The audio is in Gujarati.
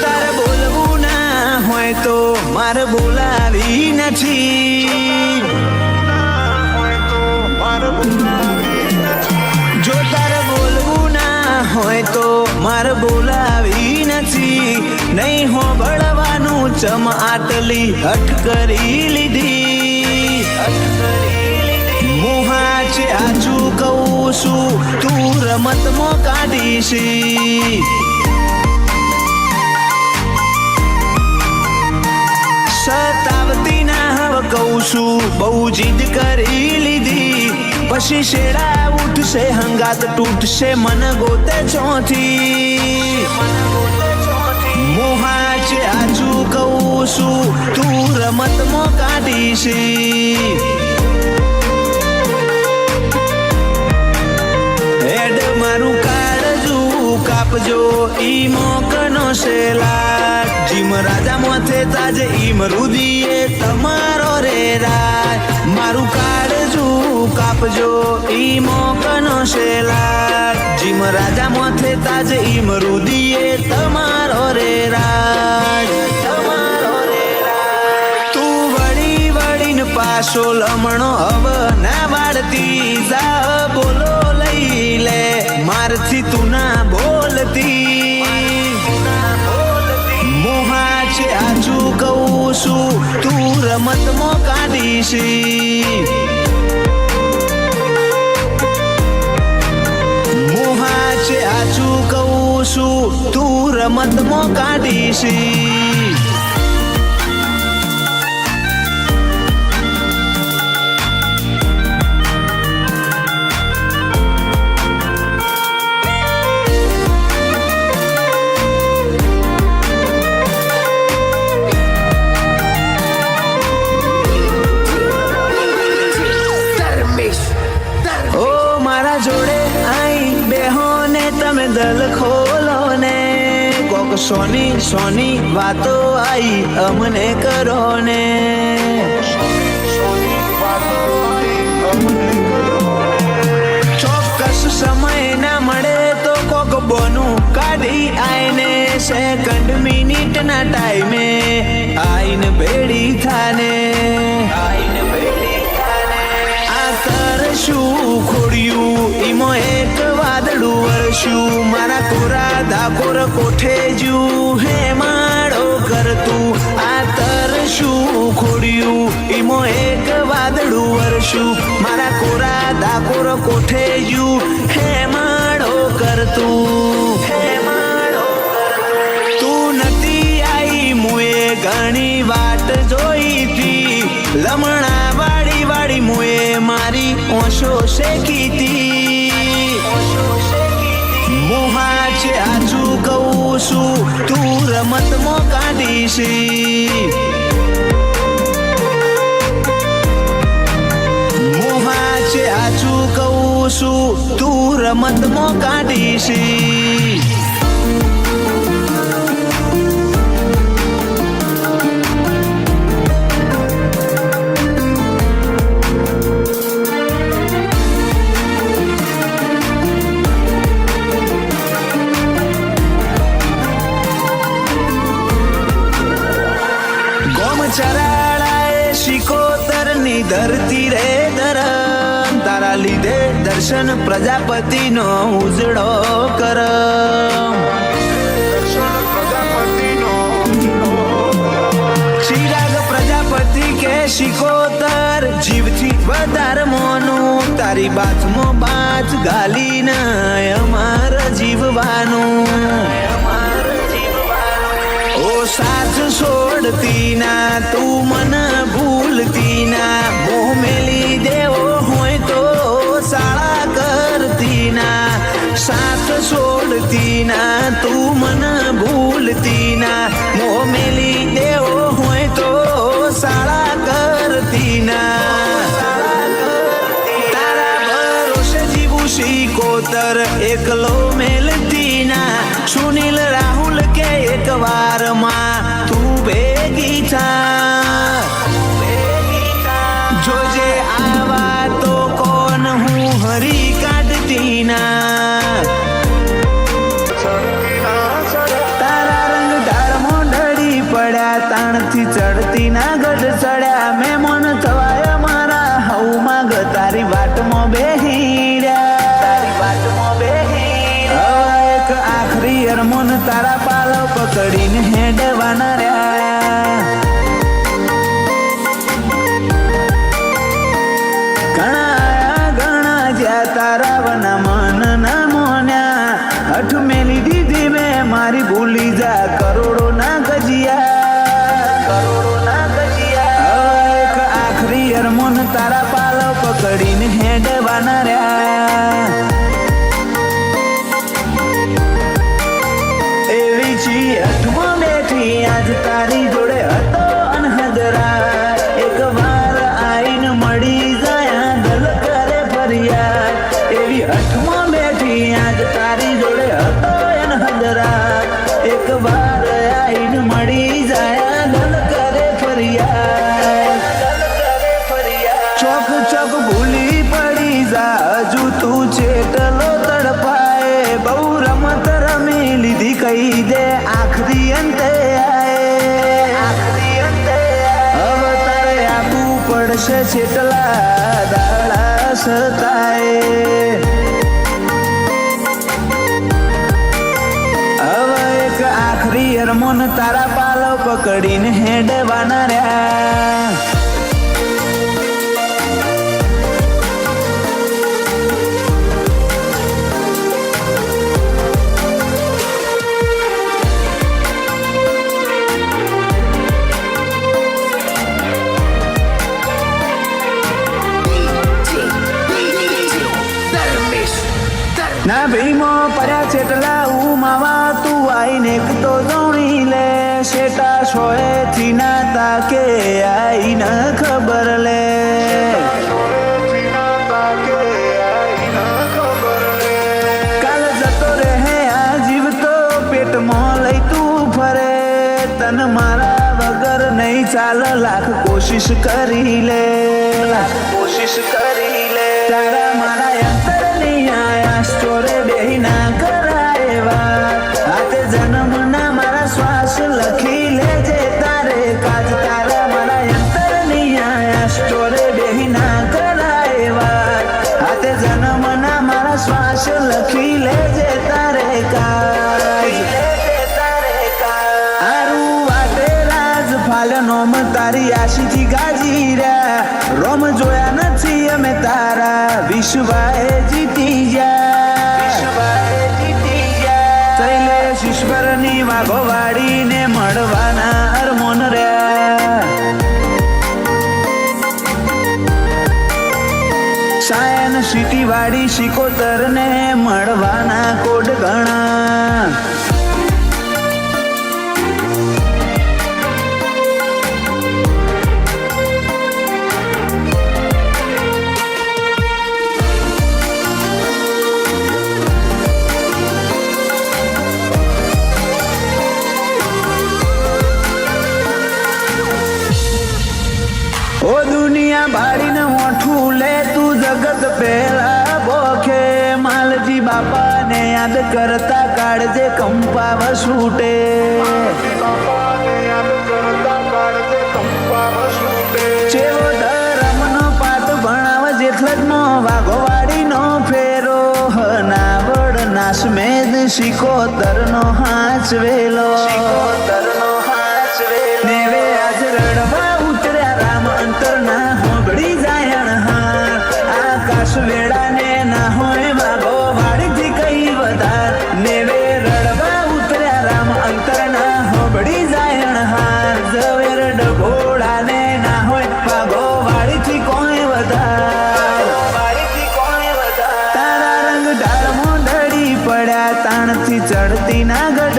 તારે બોલવું ના હોય તો મારે બોલાવી નથી. જો તારે બોલવું ના હોય તો મારે બોલાવી નથી. નહીં હોબળવાનું ચમ આટલી હઠ કરી લીધી. મોહા છે આચું કહું છું તું રમતમાં કાઢીશ. સતાવતી ના હવે કહું છું બહુ જીદ કરી લીધી. પછી શેડા ઉઠશે હંગાત તૂટશે મન ગોતે ચોથી. મોહા છે આચું કહું છું તું રમતમાં કાઢીશ. હેડ મારું કાળજું કાપજો ઈ મોકનો શેલા. જીમ રાજા મોથે તાજે ઈમ રુદીએ તમારો રે રાજ. મારું કાળજું કાપજો ઈ મોકનો શેલા. જીમ રાજા મોથે તાજે ઈમ રુદીએ તમારો રે રાજ. તમારો રે રાજ. તું વળી વળીને પાછો લમણો હવે ના વાળતી જા. બોલો લઈ લે મારથી તું ના બોલતી. મોહા છે આચું કહું છું તું રમતમાં કાઢીશ. મોહા છે આચું કહું છું તું રમતમાં કાઢીશ. જોડે આઈ બેહો ને તમે દલ ખોલો ને. કોક સોની સોની વાતો આઈ અમને કરો ને. ચોક્કસ સમય ના મળે તો કોક બોનું કાઢી આઈને. સેકન્ડ મિનિટ ના ટાઈમે આઈને ભેડી થાને. આઈને ભેડી થાને. આ કરશું ખોડ્યું ઈમો એક વાદળું વરસ્યું. મારા કોરા ધાકોર કોઠે જુ હે માળો કરતું. આ તરશું ખોડ્યું ઈમો એક વાદળું વરસ્યું. મારા કોરા ધાકોર કોઠે જુ હે માળો કરતું. હે માળો કરતું. તું નથી આઈ મુએ ઘણી વાટ જોઈતી. લમણા વાળી વાળી મુએ મારી ઓશો શેકીતી. મોહા છે આચું કહું છું તું રમતમાં કાઢીશ. મોહા છે આચું કહું છું તું રમતમાં કાઢીશ. ચરાળાએ શિકોતરની ધરતી રે ધરમ. તારા લીધે દર્શન પ્રજાપતિનો ઉજળો કરમ. ચિરાગ પ્રજાપતિ કે શિકોતર જીવથી વધારે મોનું. તારી બાથમાં બાથ ગાલીને અમાર જીવવાનું. ઓ સાથ છોડતી ના તું મન ભૂલતી ના. મોહ મેલી દેવો હોય તો શાળા કરતી ના. સાથ છોડતી ના તું મન ભૂલતી ના. મોહ મેલી દેવો હોય તો શાળા કરતી ના. તારા ભરોસે જીવું શિકોતર એકલો મેલતી ના. સુનિલ રાહુલ કે એક વારમાં તું ભેગી થા. જોજે આવા તો કોણ હું હરી કાઢતી ના. તારા રંગ ધાર આખરી અરમોન તારા પાલો પકડીને હેડવાના રહ્યા. ઘણા આયા ઘણા જ્યાં તારા વના મન ના મોન્યા. હઠ મેલી દીધી મેં મારી ભૂલી જા કરોડો ના ગજિયા. એક આખરી અરમોન તારા પાલો પકડીને હેડવાના રહ્યા. એવી છી હઠમાં બેઠી આજ તારી જોડે હતો અનહદરા. એક વાર આઈને મળી જાય દલ કરે ફરિયાદ. એવી હઠમાં બેઠી આજ તારી જોડે હતો અનહદરા. એક વાર આઈને મળી જાય દલ કરે ફરિયાદ. ચોક ચોક ભૂલી પડી જા હજુ તું ચેટલો તડપાય. બહુ રમત રમી લીધી કહી દે આખરી અંતે આય. હવે તારે આપવું પડશે ચેટલા દાડા સતાય. હવે એક આખરી અરમોન તારા પાલો પકડીને હેડવાના રહ્યા. ના ભીમો પડ્યા ચેટલા ઉમાવા તું આઈને એક તો જોણી લે. શેટા શોએ થી ના તાકે આઈને ખબર લે. કાલ જતો રહે આ જીવ તો પેટમાં લઈ તું ફરે. તન મારા વગર નહીં ચાલ લાખ કોશિશ કરી લે. તારા મારા અંતર નહીં આયા સ્ટોરે બેહી ના કરાય વાત. હાથે જન્મના મારા શ્વાસ લખી લેજે તારે કાજ. તારા મારા અંતર નહીં આયા સ્ટોરે બેહી ના કરાય વાત. હાથે જન્મના મારા શ્વાસ લખી લેજે તારે કાજ. આરું વાટે રાજ ફાલ નોમ તારી આશીથી ગાજી રહ્યા. રોમ જોયા નથી અમે તારા વિશ્વાએ જીતી ગયા. શૈલેષ ઈશ્વરની વાઘો વાળીને મળવાના અરમોન રહ્યા. સાયન સિટી વાળી શિકોતરને મળવાના કોડ ઘણા. ઓ દુનિયા ભાડીને મોઠું લે તું જગત પહેલા બોખે. માલજી બાપાને યાદ કરતા કાળજે કંપાવ છૂટે. ચેવો ધર્મનો પાઠ ભણાવ જેટલ જ નો વાઘો વાડીનો ફેરો. નાવડ નાસમેદ શિકોતરનો હાચવેલો. નેવે આજ રડવા ઉતર્યા રામ અંતરના હોબળી જાય અણહાર. આકાશ વેળાને ના હોય વાઘો વાડીથી કઈ વધાર. નેવે રડવા ઉતર્યા રામ અંતરના હોબળી જાય અણહાર. ઝવેર ડભોળાને ના હોય વાઘો વાડીથી કોઈ વધાર. તારા રંગ ઢાળમાં ઢળી પડ્યા તાણથી ચડતી ના ગઢ.